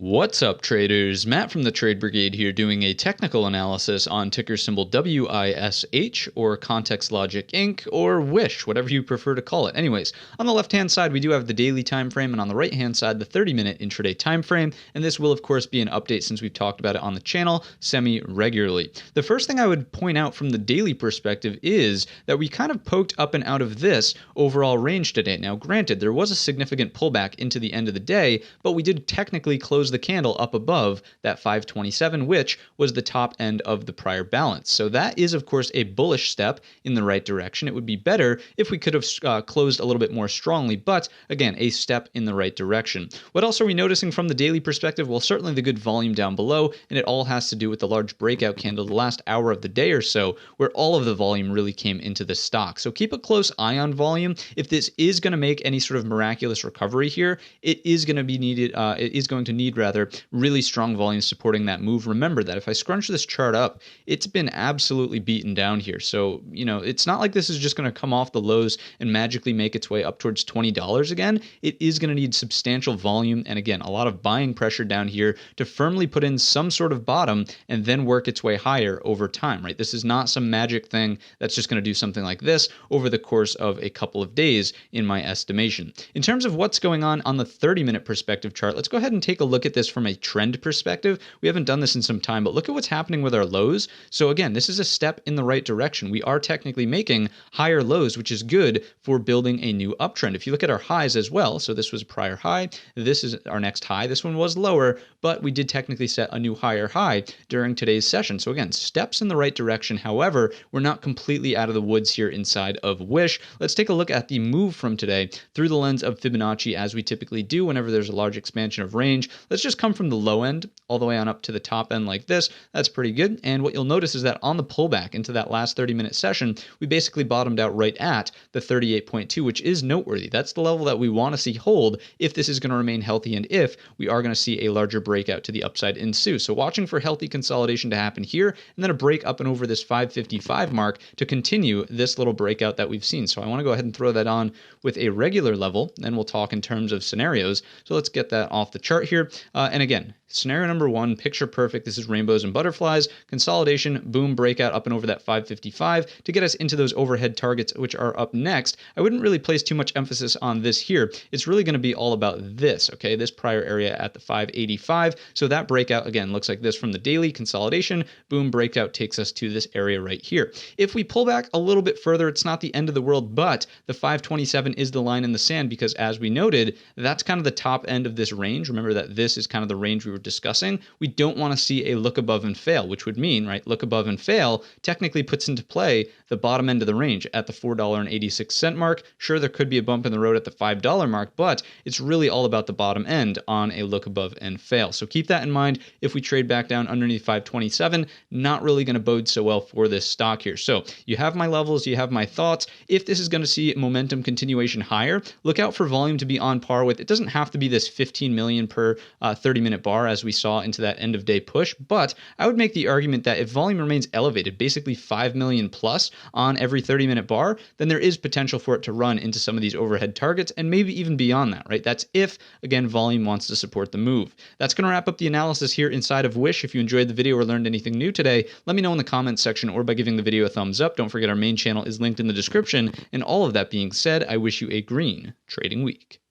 What's up, traders? Matt from the Trade Brigade here doing a technical analysis on ticker symbol WISH or ContextLogic Inc. or WISH, whatever you prefer to call it. Anyways, on the left-hand side, we do have the daily time frame, and on the right-hand side, the 30-minute intraday time frame. And this will, of course, be an update since we've talked about it on the channel semi-regularly. The first thing I would point out from the daily perspective is that we kind of poked up and out of this overall range today. Now, granted, there was a significant pullback into the end of the day, but we did technically close the candle up above that 527, which was the top end of the prior balance. So that is, of course, a bullish step in the right direction. It would be better if we could have closed a little bit more strongly, but again, a step in the right direction. What else are we noticing from the daily perspective? Well, certainly the good volume down below, and it all has to do with the large breakout candle the last hour of the day or so, where all of the volume really came into the stock. So keep a close eye on volume. If this is going to make any sort of miraculous recovery here, it is going to be needed. It is going to need really strong volume supporting that move. Remember that if I scrunch this chart up, it's been absolutely beaten down here. So, it's not like this is just going to come off the lows and magically make its way up towards $20 again. It is going to need substantial volume and, again, a lot of buying pressure down here to firmly put in some sort of bottom and then work its way higher over time, right? This is not some magic thing that's just going to do something like this over the course of a couple of days, in my estimation. In terms of what's going on the 30-minute perspective chart, let's go ahead and take a look at this from a trend perspective. We haven't done this in some time, but look at what's happening with our lows. So again, this is a step in the right direction. We are technically making higher lows, which is good for building a new uptrend. If you look at our highs as well, so this was a prior high, this is our next high. This one was lower, but we did technically set a new higher high during today's session. So again, steps in the right direction. However, we're not completely out of the woods here inside of WISH. Let's take a look at the move from today through the lens of Fibonacci, as we typically do whenever there's a large expansion of range. Let's just come from the low end all the way on up to the top end like this. That's pretty good. And what you'll notice is that on the pullback into that last 30-minute session, we basically bottomed out right at the 38.2, which is noteworthy. That's the level that we want to see hold if this is going to remain healthy and if we are going to see a larger breakout to the upside ensue. So watching for healthy consolidation to happen here and then a break up and over this 555 mark to continue this little breakout that we've seen. So I want to go ahead and throw that on with a regular level, then we'll talk in terms of scenarios. So let's get that off the chart here. And again, scenario number one, picture perfect. This is rainbows and butterflies. Consolidation, boom, breakout up and over that 555 to get us into those overhead targets, which are up next. I wouldn't really place too much emphasis on this here. It's really going to be all about this, okay? This prior area at the 585. So that breakout, again, looks like this from the daily. Consolidation, boom, breakout takes us to this area right here. If we pull back a little bit further, it's not the end of the world, but the 527 is the line in the sand because, as we noted, that's kind of the top end of this range. Remember that this is kind of the range we were discussing. We don't want to see a look above and fail, which would mean, right, look above and fail technically puts into play the bottom end of the range at the $4.86 mark. Sure, there could be a bump in the road at the $5 mark, but it's really all about the bottom end on a look above and fail. So keep that in mind. If we trade back down underneath 527, not really going to bode so well for this stock here. So you have my levels, you have my thoughts. If this is going to see momentum continuation higher, look out for volume to be on par with. It doesn't have to be this 15 million per 30-minute bar as we saw into that end of day push, but I would make the argument that if volume remains elevated, basically 5 million plus on every 30-minute bar, then there is potential for it to run into some of these overhead targets and maybe even beyond that, right? That's if, again, volume wants to support the move. That's going to wrap up the analysis here inside of WISH. If you enjoyed the video or learned anything new today, let me know in the comments section or by giving the video a thumbs up. Don't forget our main channel is linked in the description. And all of that being said, I wish you a green trading week.